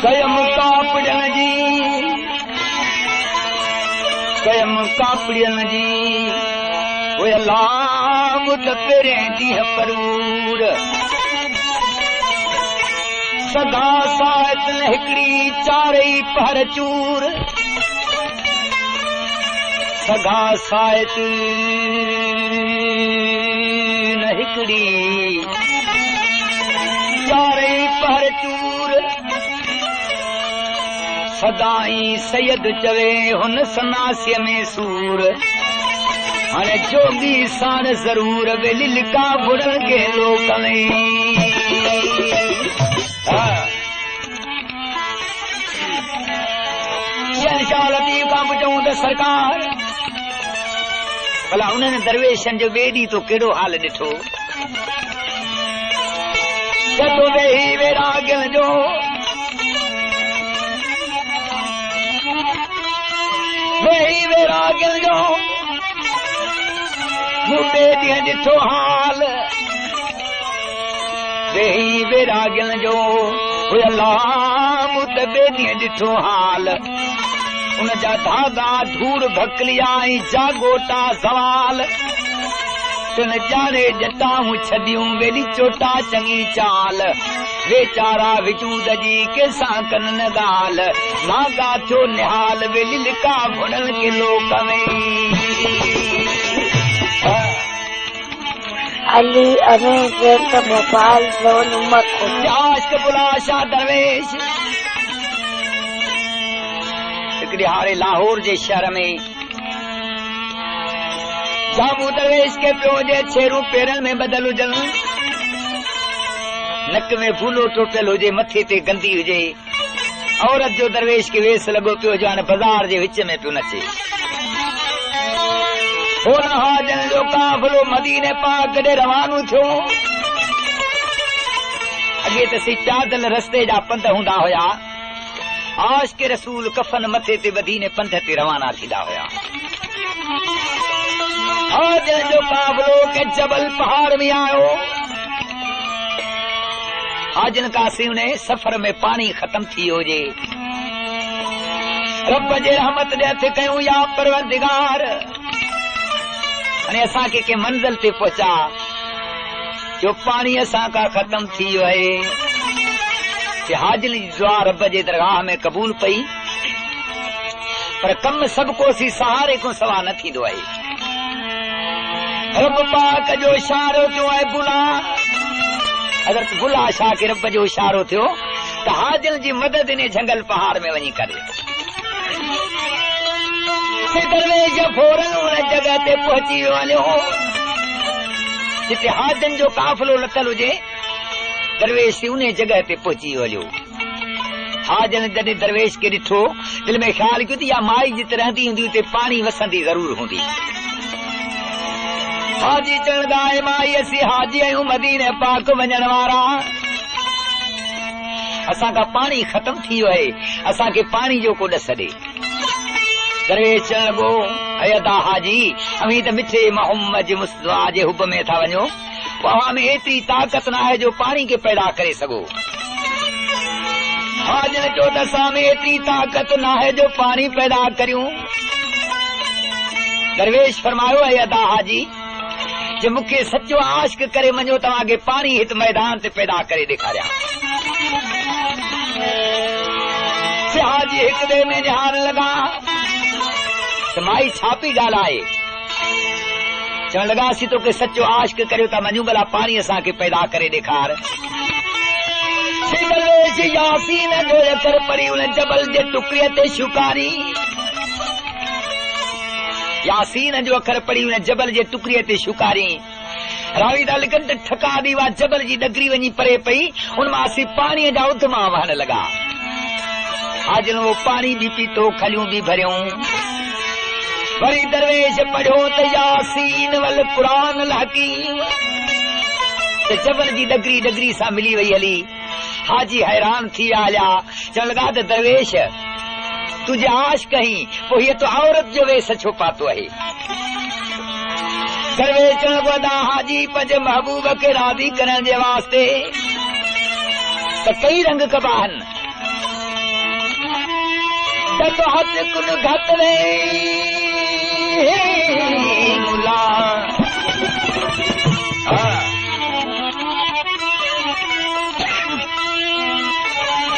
कयम कापड़ियन जी वे अल्लाह मुद पेरें दी परूर सदा सात हिकड़ी चारई पहर चूर सदा सात हिकड़ी चारई पहर चूर सदाई सैयद चवे हुन सनासीअ में सूर हाणे जोगी साण जरूर वेली लिका बुड़न के लोक में लतीफ खां पुछूं त सरकार भला उन्हनि दरवेशन जो बेदी तो केड़ो हाल ॾिठो जदो वेही वैराग्यन जो वेही वैराग्यन जो बेदी ॾिठो हाल वेही वैराग्यन जो अल्लाह मुद बेदी ॾिठो हाल उन जा धागा धूड़ भकलिया जागोटा सवाल तुन जाने जटाऊं छदियूं वेली चोटा चंगी चाल वेचारा विजूद जी केसा कन न गाल नागा थियो निहाल वेली लिका भुणन के लोक में अली अरे जेत भोपाल लोन मको आश के बुलाशा दरवेश हिकड़ी हारे लाहौर जे शहर में जामू दरवेश के पियो जे छेरू पेरन में बदल हुजन नक में फूलो टोटल हुजे मथे ते गंदी हुजे औरत जो दरवेश के वेस लगो पियो जो हाणे बाजार जे विच में पियो नचे हुन हाजन जो काफ़िलो मदीने पाक ॾे रवानो थियो अॻे त सी पैदल रस्ते जा पंध हूंदा हुया आश के रसूल कफन मथे ते बधीने पंध ते रवाना थींदा हुया हाजन जो काफ़िलो के जबल पहाड़ में आयो हाजन कासी ने सफर में पानी खत्म थी हुजे रब जे रहमत दे हथ कयूं या परवरदिगार अने असां के मंजिल ते पहुचा जो पानी असां का खत्म थी वियो आहे हाजिल जी दुआ रब जे दरगाह में कबूल पई पर कम सब को सी सहारे को सवा न थींदो आहे रब पाक जो इशारो थियो आहे बुला हज़रत बुला शाह के रब जो इशारो थियो त हाजिल जी मदद ने जंगल पहाड़ में वञी करे दरवेश फौरन उन जगह ते पहुची वियो जिते हाजन जो काफ़िलो लथल हुजे दरवेश उन जगह ते पहुची वियो हाजन जॾहिं दरवेश के ॾिठो दिल में ख्याल कयो त या माई जिते रहंदी हूंदी उते पानी वसंदी ज़रूर हूंदी हाजी चवण गाए माई असीं हाजी आहियूं मदीने पाक वञण वारा असां खां पानी ख़त्म थी वियो आहे असांखे पानी जो को ॾस ॾे दरवेश चवण लॻो अदा हाजी अमीं त मिठे मोहम्मद मुस्तफा जे हुब में था वञो अवां में एतिरी ताक़त न आहे जो पानी के पैदा करे सघो हाजन चयो त असां में एतिरी ताक़त न आहे जो पानी पैदा करियूं दरवेश फरमायो अदा हाजी जे मूंखे सचो आशिक करे मञो तव्हांखे पानी हित मैदान ते पैदा करे ॾेखारियां हाजी हिक ॿिए में निहारण लॻा त माई छा पई ॻाल्हाए चवण लॻासीं तोखे सचो आशिक करियो था मञूं भला पानी असांखे पैदा करे ॾेखार यासीन जो अखर पढ़ी उन जबल जे टुकड़ीअ ते शुकारी यासीन जो अखर पढ़ी उन जबल जे टुकड़ीअ ते शुकारी रावी था लिखनि त ठका दीवा जबल जी डगरी वञी परे पई उन मां असीं पाणीअ जा उधमा वहण लॻा हाजन वो पानी भी पीतो खलियूं भी भरियूं वरी दरवेश पढ़ियो त यासीन वल कुरान हकीम त जबल जी डगरी डगरी सां मिली वई हली हाजी हैरान थी आया चवण लॻा त दरवेश तुझे आश कहीं पोइ हीअ तो औरत जो वेस छो पातो आहे दरवेश चवण लॻो हाजी पंहिंजे महबूब खे राज़ी करण जे वास्ते त कई रंग कबा आहिनि तो हथ कुन घट वे मुला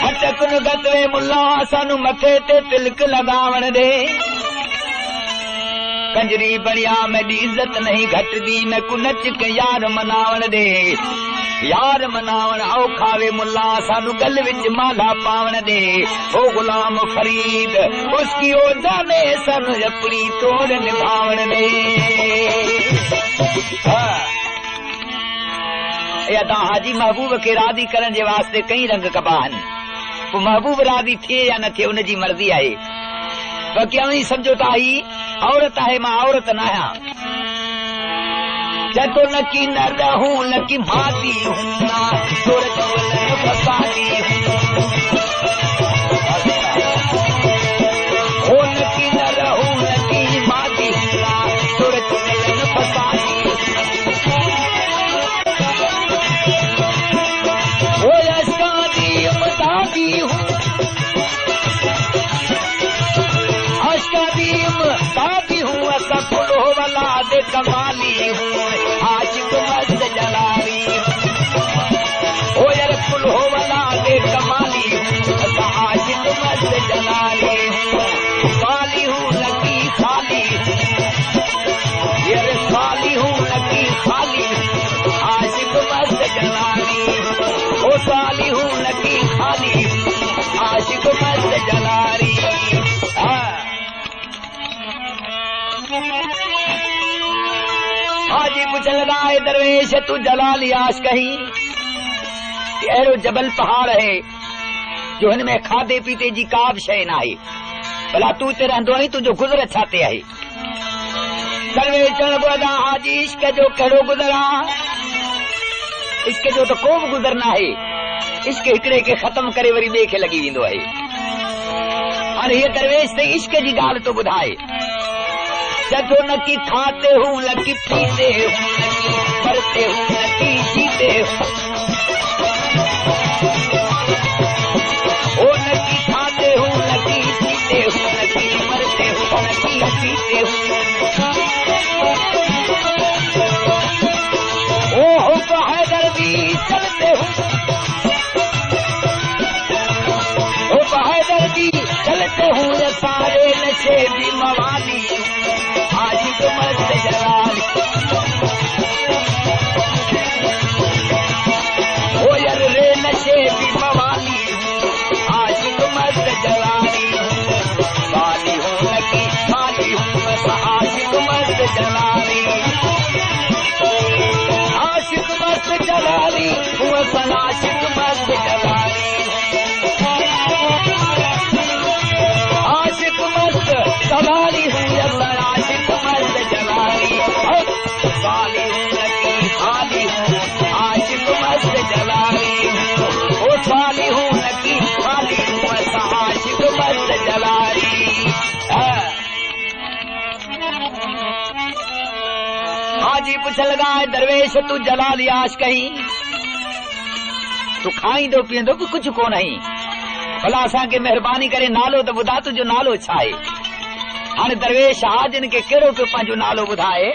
हथ कुन घट वे मुला सानू मथे ते तिलक लगावण दे कंजरी बढ़िया मेरी इज्जत नहीं घटदी न को नच के यार मनावण दे यार मनावण औखा वे मुल्ला सानू गल विच माला पावण दे ओ गुलाम फरीद उसकी ओ जाने सन अपनी तोड़ निभावण दे या हाजी महबूब के रादी करण जे वास्ते कई रंग कबाहन पोइ महबूब रादी थिए या न थिए उनजी मर्ज़ी आहे बाक़ी अवी समझो त आई औरत आहे मां औरत न आहियां जतो न की न रहूं न की माती हूं ना तोर चवल फसादी हो न की न रहूं न की माती हूं ना तोर चवल फसादी हो अशकादी मदादी हूं दादी हूँ असा फुलो वाला दे कमाली हूँ आशिक मस्त जलाली हो यार फुलो वाला दे कमाली हूँ असा आशिक मस्त जलाली हूँ साली हूँ लकी खाली यार साली हूँ लकी खाली आशिक मस्त जलाली हो साली हूँ लकी खाली आशिक मस्त जलाली हाजी पुछ लॻाए दरवेश तू जलाली आश कहीं अहिड़ो जबल पहाड़ है जो हिन में खाधे पीते जी का बि शइ न आहे भला तू हिते रहंदो आहीं तुंहिंजो गुज़र छा ते आहे दरवेश चवण लॻो हाजी इश्क जो कहिड़ो गुज़र आहे इश्क जो त को बि गुज़र न आहे इश्क हिकिड़े खे ख़तम करे वरी ॿिए खे लॻी वेंदो आहे हाणे हीअ दरवेश ते इश्क जी ॻाल्हि थो ॿुधाए जदो न की खाते हूँ न की पीते हूँ न की मरते हूँ न की जीते हूँ ओ न की खाते हूँ न की पीते हूँ न की मरते हूँ न की जीते हूँ ओ हो तो हैदर भी चलते हूँ ओ हैदर भी चलते हूँ ये सारे नशे भी मवाली आशिक मस्त जलाली ओ यार रे नशे भी मवाली आशिक मस्त जलाली साली हूँ लकी साली हूँ बस आशिक मस्त जलाली आशिक मस्त जलाली हूँ सन आशिक मस्त जलाली आशिक मस्त जलाली हूँ सन आशिक मस्त जलाली साली हूँ लकी खाली हूँ आशिक मस्त जलाली ओ साली हूँ लकी खाली हूँ आशिक मस्त जलाली हाजी पुछ लॻाए दरवेश तू जलाली आश कहीं तू खाईंदो पीअंदो बि कुझु कोन आहीं भला असांखे महिरबानी करे नालो त ॿुधा तुंहिंजो नालो छा आहे हाणे दरवेश हाजिन खे कहिड़ो पियो पंहिंजो नालो ॿुधाए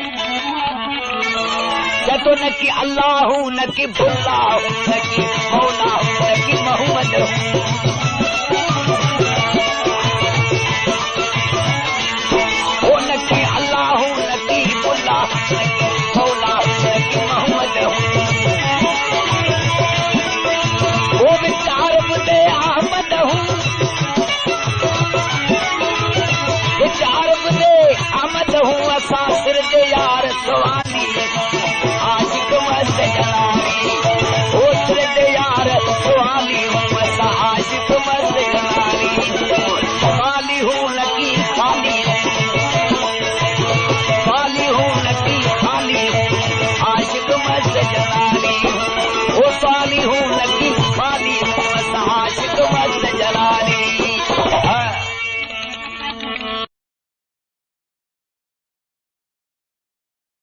जतो न की अल्लाह न की बुल्ला न की मौला न की मोहम्मद ओ न की अल्लाह न की बुल्ला न की मौला न की मोहम्मद वो विचार बुदे अहमद हूँ विचार बुदे अहमद हूँ असा सिर दे यार सवाली आशिक मस्त जलाली